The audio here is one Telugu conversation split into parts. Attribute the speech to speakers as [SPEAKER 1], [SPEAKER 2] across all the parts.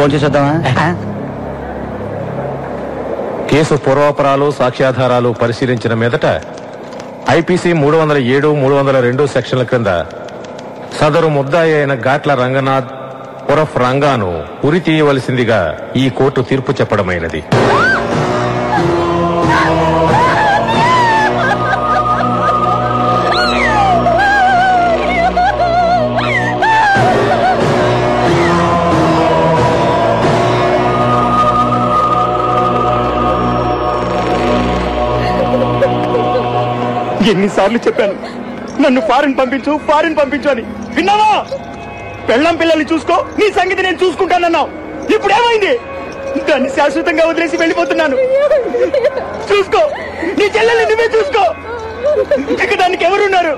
[SPEAKER 1] ఫోన్ చేసేద్దామా?
[SPEAKER 2] కేసు పూర్వాపరాలు సాక్ష్యాధారాలు పరిశీలించిన మీదట ఐపీసీ 307, 302 సెక్షన్ల క్రింద సదరు ముద్దాయి అయిన గాట్ల రంగనాథ్ ఉరఫ్ రంగాను ఉరి తీయవలసిందిగా ఈ కోర్టు తీర్పు చెప్పడమైనది.
[SPEAKER 1] ఎన్నిసార్లు చెప్పాను నన్ను ఫారిన్ పంపించు అని, విన్నావా? పెళ్ళం పిల్లల్ని చూసుకో, నీ సంగతి నేను చూసుకుంటానన్నావు. ఇప్పుడు ఏమైంది? దాన్ని శాశ్వతంగా వదిలేసి వెళ్ళిపోతున్నాను. చూసుకో, నీ చెల్లెల్ని నువ్వే చూసుకో. ఇక దానికి ఎవరున్నారు?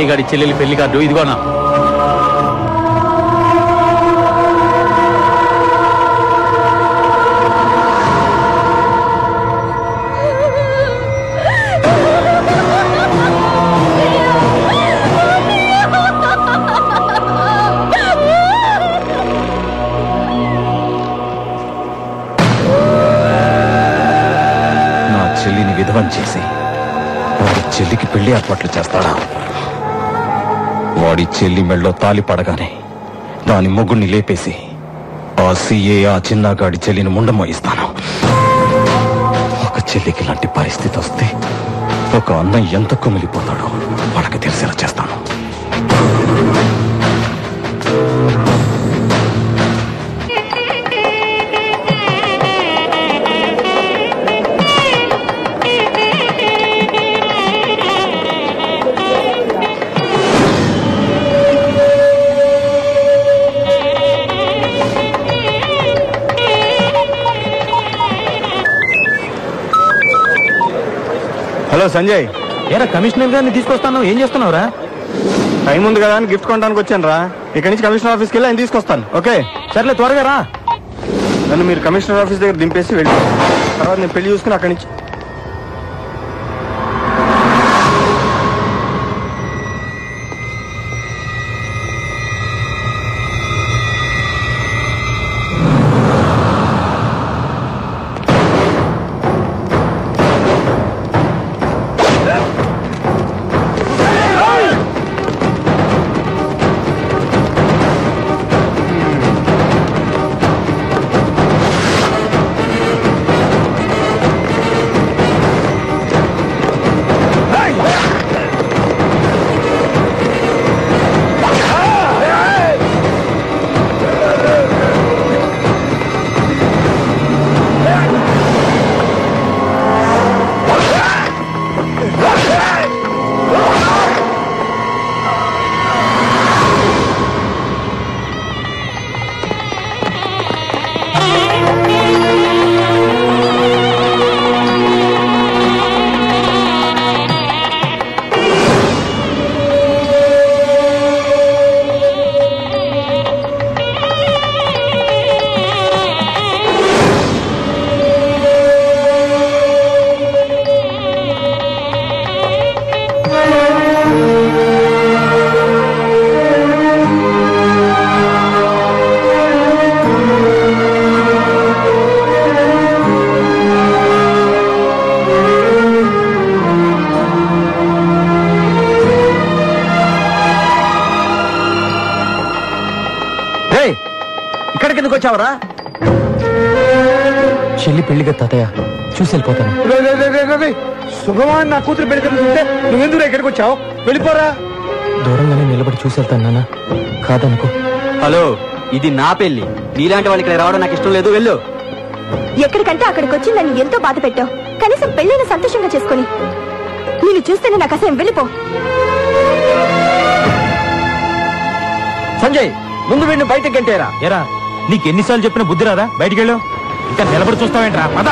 [SPEAKER 3] గాడి చెల్లెలి పెళ్లి కార్డు ఇదిగోనా.
[SPEAKER 4] నా చెల్లిని విధవం చేసి వాడి చెల్లికి పెళ్లి ఏర్పాట్లు చేస్తాడా? వాడి చెల్లి మెళ్ళో తాలి పడగానే దాని మొగుణ్ణి లేపేసి ఆ సీఏ ఆ చిన్నగాడి చెల్లిని ముండమోయిస్తాను. ఒక చెల్లికి ఇలాంటి పరిస్థితి వస్తే ఒక అన్న ఎంత కుమిలిపోతాడో వాళ్ళకి తెలిసేలా చేస్తాను.
[SPEAKER 1] హలో సంజయ్,
[SPEAKER 3] ఏరా కమిషనర్ గారిని తీసుకొస్తాను, ఏం చేస్తున్నావురా?
[SPEAKER 1] టైం ఉంది కదా అని గిఫ్ట్ కొనడానికి వచ్చాను రా. ఇక్కడి నుంచి కమిషనర్ ఆఫీస్కి వెళ్ళి ఆయన తీసుకొస్తాను. ఓకే
[SPEAKER 3] సర్లే, త్వరగా రా.
[SPEAKER 1] నన్ను మీరు కమిషనర్ ఆఫీస్ దగ్గర దింపేసి వెళ్ళి తర్వాత నేను పెళ్లి చూసుకుని అక్కడి నుంచి.
[SPEAKER 3] ఇక్కడికి ఎందుకు వచ్చావరా?
[SPEAKER 5] చెల్లి పెళ్లిగా తాతయ్య చూసి వెళ్ళిపోతాను.
[SPEAKER 1] శుభమాన్ నా కూతురు పెళ్లి జరుగుతుంటే నువ్వెందుకు ఇక్కడికి వచ్చావు? వెళ్ళిపోరా.
[SPEAKER 5] దూరంగానే నిలబడి చూసి వెళ్తాను నాన్న, కాదనుకో.
[SPEAKER 3] హలో, ఇది నా పెళ్లి. నీలాంటి వాళ్ళకి ఇక్కడ రావడం నాకు ఇష్టం లేదు. వెళ్ళు.
[SPEAKER 6] ఎక్కడికంటే అక్కడికి వచ్చి నన్ను ఎంతో బాధ పెట్టావు. కనీసం పెళ్లిని సంతోషంగా చేసుకుని నేను చూస్తేనే నాకు అసహ్యం. వెళ్ళిపో.
[SPEAKER 3] సంజయ్, ముందు వీడిని బయటకు గంటేరా.
[SPEAKER 5] ఏరా, నీకెన్నిసార్లు చెప్పిన బుద్ధి రాదా? బయటికి వెళ్ళు. ఇంకా నిలబడి చూస్తావేంట్రా? పద.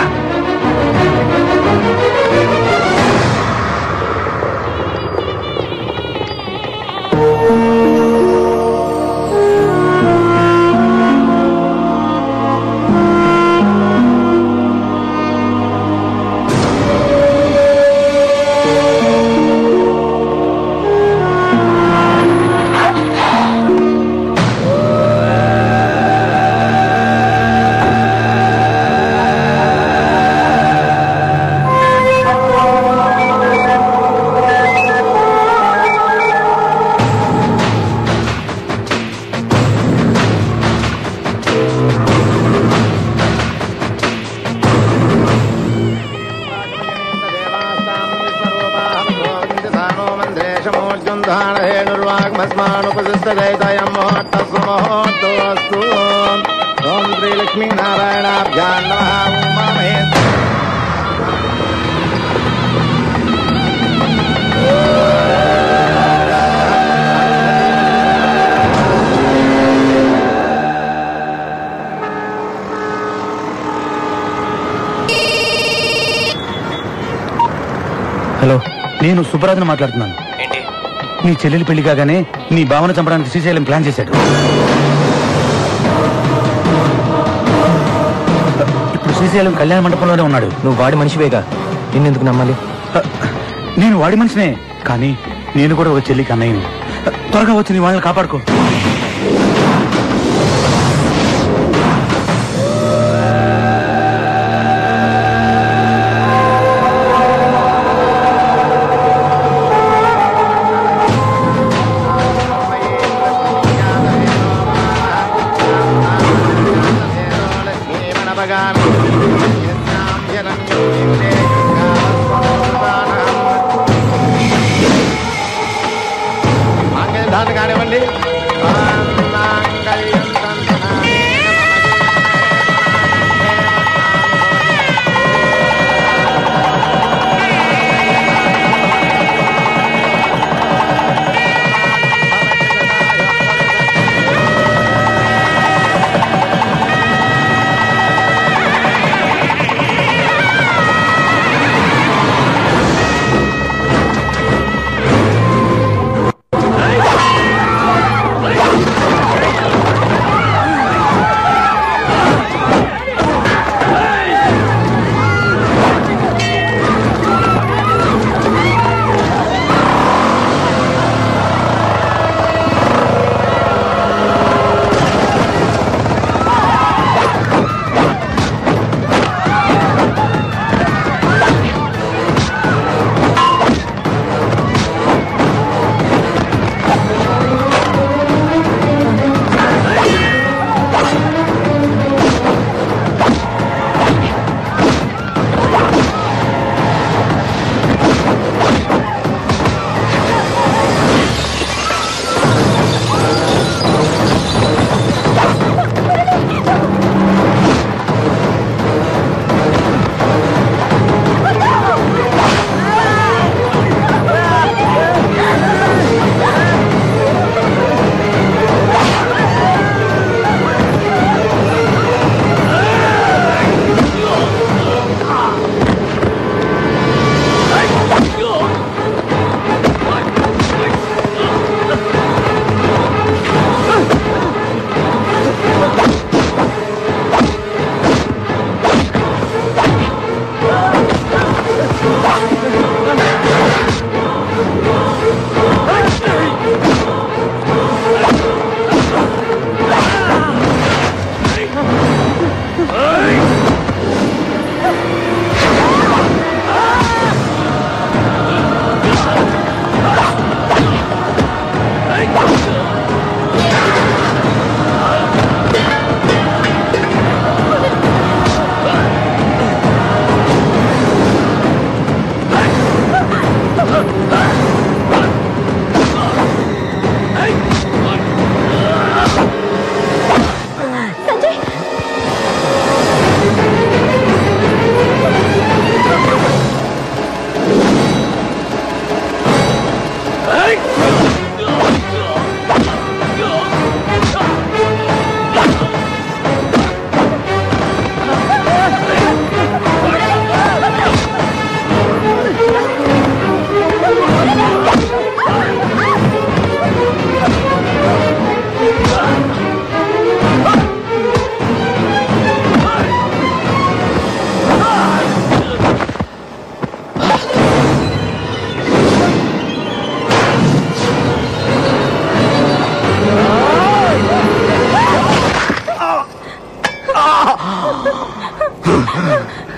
[SPEAKER 1] ఓం శ్రీ లక్ష్మీ నారాయణాభ్యాం నమః. ఉమామహేశ్వర
[SPEAKER 5] హలో,
[SPEAKER 3] నేను సుబ్బరాజును మాట్లాడుతున్నాను. నీ చెల్లెలి పెళ్లి కాగానే నీ భావన చంపడానికి శ్రీశైలం ప్లాన్ చేశాడు. ఇప్పుడు శ్రీశైలం కళ్యాణ మండపంలోనే ఉన్నాడు.
[SPEAKER 5] నువ్వు వాడి మనిషివేగా, నిన్నెందుకు నమ్మాలి?
[SPEAKER 3] నేను వాడి మనిషినే, కానీ నేను కూడా ఒక చెల్లికి అన్నయ్యని. త్వరగా వచ్చి నీ వాళ్ళని కాపాడుకో.
[SPEAKER 1] కానివ్వండి.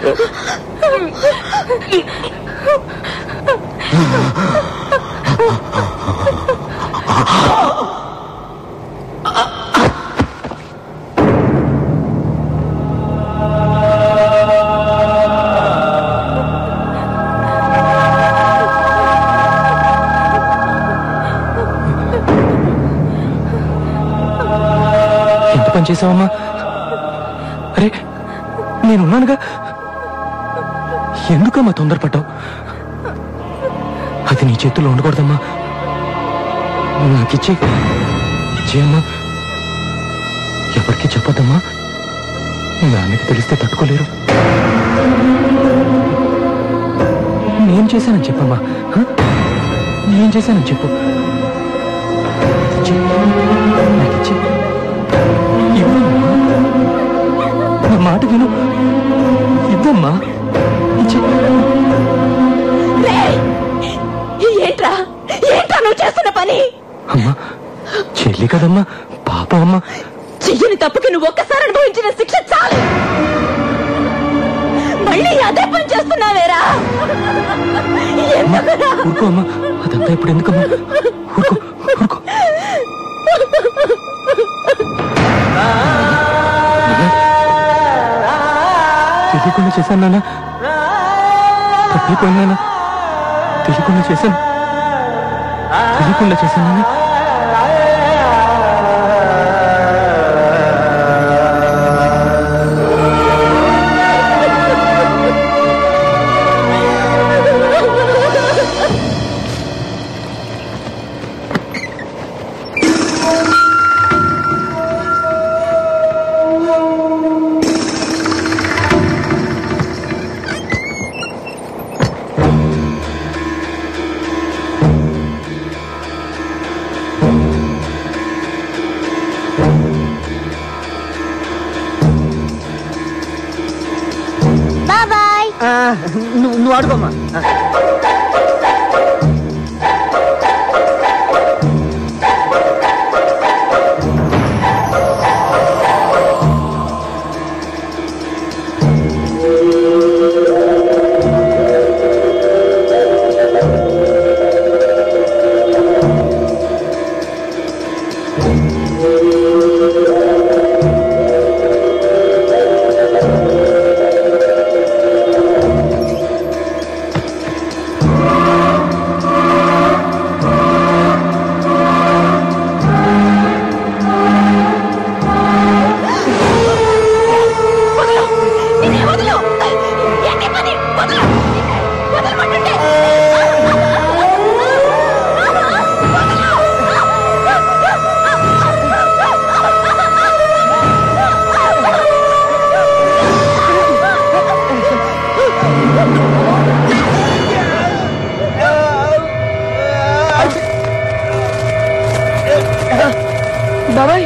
[SPEAKER 5] ఎంత పని చేసావమ్మా? అరే నేనున్నానుగా, ఎందుకమ్మా తొందరపడ్డావు? అది నీ చేతుల్లో ఉండకూడదమ్మా. నాకిచ్చేయమ్మా. ఎవరికి చెప్పొద్దమ్మా, నాన్నకి తెలిస్తే తట్టుకోలేరు. నేను చేశానని చెప్పమ్మా. నేను చేశానని చెప్పు. నాకిచ్చే, నా మాట విను, ఇద్దమ్మా.
[SPEAKER 6] ఏంట్రా ఏంట్రా నువ్వు చేస్తున్న పని?
[SPEAKER 5] అమ్మా చెల్లి కదమ్మా, పాప అమ్మా.
[SPEAKER 6] చెయ్యని తప్పుకి నువ్వు ఒక్కసారి అనుభవించిన శిక్ష చాలు. మళ్ళీ అదే పని చేస్తున్నావేరా?
[SPEAKER 5] ఊరుకో అమ్మా, అదంతా ఇప్పుడు ఎందుకమ్మా? ఊరుకో ఊరుకో. తెలియకుండా చేశాను నాన్న, తప్పిపోయినా నాన్న. తెలియకుండా చేశాను నాన్న.
[SPEAKER 1] నువ్వు ఆడుకోమ్మా.
[SPEAKER 7] బాబాయ్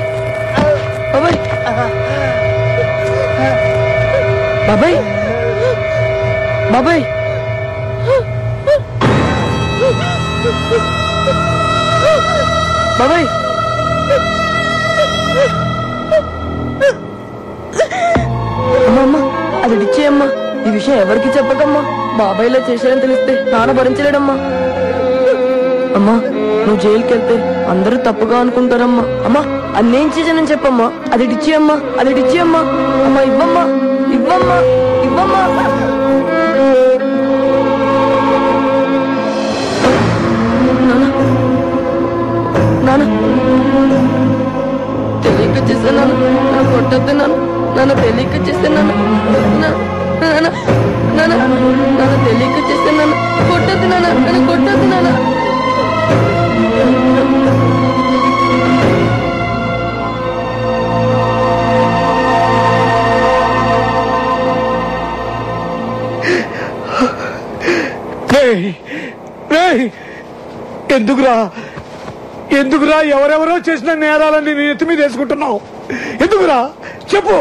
[SPEAKER 7] బాబాయ్ బాబాయ్ బాబాయ్ బాబాయ్ అమ్మా అది ఇచ్చేయమ్మా. ఈ విషయం ఎవరికి చెప్పకమ్మా. బాబాయ్లో చేశారని తెలిస్తే నాన్న భరించలేడమ్మా. అమ్మా నువ్వు జైలుకి వెళ్తే అందరూ తప్పుగా అనుకుంటారమ్మా. అమ్మా అన్నేం చేశానని చెప్పమ్మా. అది ఇచ్చేయమ్మా, అది ఇచ్చేయమ్మా. అమ్మా ఇవ్వమ్మా, ఇవ్వమ్మా, ఇవ్వమ్మా. నాన్న తెలియక చేశాను, నన్ను కొట్టద్దు నాన్న తెలియక చేశాను, నాన్న తెలియక చేశాను, కొట్టద్దు నన్ను కొట్టద్దు నాన్న.
[SPEAKER 1] ఎందుకురా ఎవరెవరో చేసిన నేరాలని నీ ఎత్తి మీద వేసుకుంటున్నావు? ఎందుకురా చెప్పు.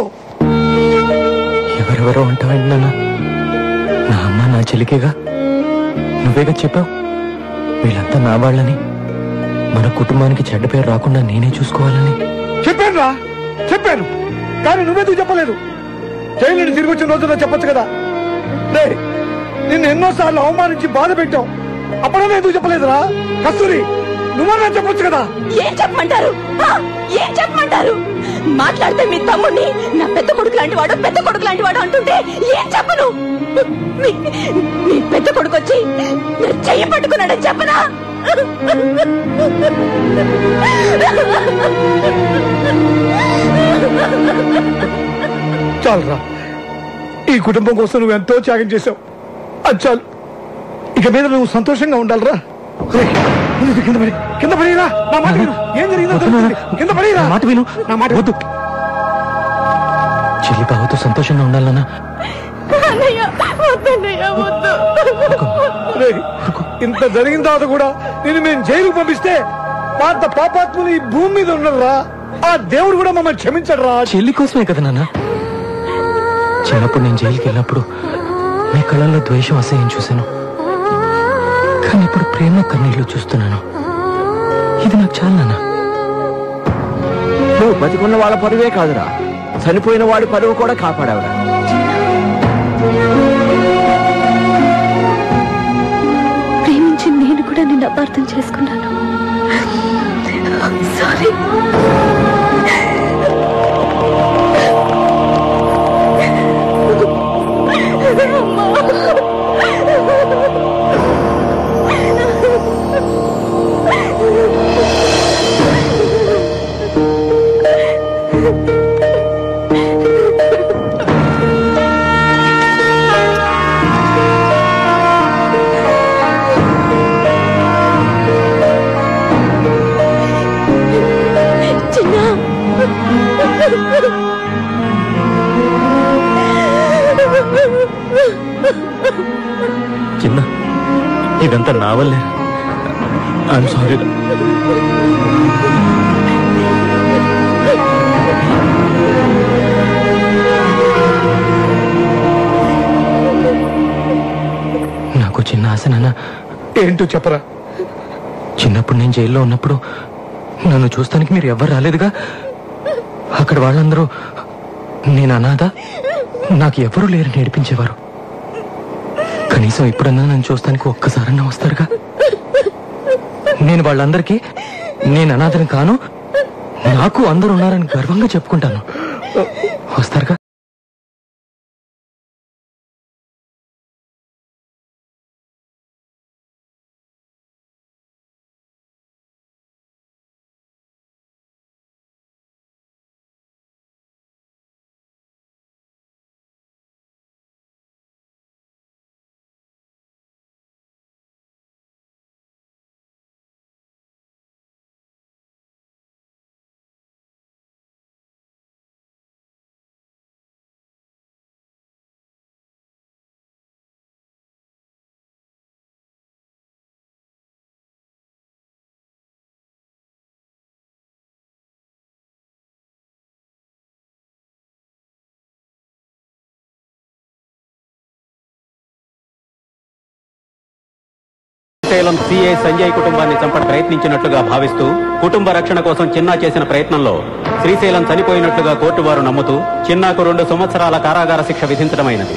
[SPEAKER 5] ఎవరెవరో అంటావేంటి నాన్న? నా అమ్మ నా చెల్లికేగా. నువ్వేగా చెప్పావు వీళ్ళంతా నా వాళ్ళని, మన కుటుంబానికి చెడ్డ పేరు రాకుండా నేనే చూసుకోవాలని.
[SPEAKER 1] చెప్పాను, కానీ నువ్వెందుకు చెప్పలేదు? జైలు నుండి తిరిగి వచ్చిన రోజుల్లో చెప్పొచ్చు కదా. నిన్ను ఎన్నోసార్లు అవమానించి బాధ పెట్టావు, అప్పుడనే ఎందుకు చెప్పలేదురా? కస్తూరి, నువ్వన్నా చెప్పొచ్చు కదా.
[SPEAKER 6] ఏం చెప్పమంటారు? ఏం చెప్పమంటారు? మాట్లాడితే మీ తమ్ముడిని నా పెద్ద కొడుకు లాంటి వాడు, పెద్ద కొడుకు లాంటి వాడు అంటుంటే ఏం చెప్పను? మీ పెద్ద కొడుకు వచ్చి చెయ్యి పట్టుకున్నాడని చెప్పనా?
[SPEAKER 1] చాలురా, ఈ కుటుంబం కోసం నువ్వు ఎంతో త్యాగం చేశావు. అది చాలు. ఇక మీద నువ్వు సంతోషంగా ఉండాలిరా. కింద పడిరా. నా మాట విను. ఏం జరిగిందో తెలుస్తుంది. కింద పడిరా.
[SPEAKER 5] మాట విను.
[SPEAKER 1] నా మాట
[SPEAKER 5] వద్దు. చెల్లి బావతో సంతోషంగా ఉండాలన్నా.
[SPEAKER 1] ఇంత జరిగిన తర్వాత కూడా నేను మేము జైలుకు పంపిస్తే పాత పాపాత్ములు ఈ భూమి మీద ఉండరురా. ఆ దేవుడు కూడా మమ్మల్ని క్షమించడు రా.
[SPEAKER 5] చెల్లి కోసమే కదా నాన్న. చిన్నప్పుడు నేను జైలుకి వెళ్ళినప్పుడు మీ కళ్ళల్లో ద్వేషం, అసహ్యం చూశాను. కానీ ఇప్పుడు ప్రేమ కన్నీళ్లు చూస్తున్నాను. ఇది నాకు చాలా నాన్న.
[SPEAKER 8] నువ్వు బతికున్న వాళ్ళ పరువే కాదురా, చనిపోయిన వాడి పరువు కూడా కాపాడావురా.
[SPEAKER 6] ప్రేమించి నేను కూడా నిన్ను అపార్థం చేసుకున్నాను. సారీ.
[SPEAKER 5] చిన్న, ఇదంతా నా వల్లే. I'm sorry. నాకు చిన్న ఆశ నాన్న.
[SPEAKER 1] ఏంటో చెప్పరా.
[SPEAKER 5] చిన్నప్పుడు నేను జైల్లో ఉన్నప్పుడు నన్ను చూస్తానికి మీరు ఎవ్వరు రాలేదుగా. అక్కడ వాళ్ళందరూ నేను అనాథ, నాకు ఎవరూ లేరని నేర్పించేవారు. కనీసం ఇప్పుడన్నా నన్ను చూస్తానికి ఒక్కసారన్నా వస్తారుగా. నేను వాళ్ళందరికీ నేను అనాథని కాను, నాకు అందరూ ఉన్నారని గర్వంగా చెప్పుకుంటాను. వస్తారుగా.
[SPEAKER 9] శ్రీశైలం సిఐ సంజయ్ కుటుంబాన్ని చంపడం ప్రయత్నించినట్లుగా భావిస్తూ కుటుంబ రక్షణ కోసం చిన్నా చేసిన ప్రయత్నంలో శ్రీశైలం చనిపోయినట్లుగా కోర్టు వారు నమ్ముతూ చిన్నాకు 2 సంవత్సరాల కారాగార శిక్ష విధించడమైనది.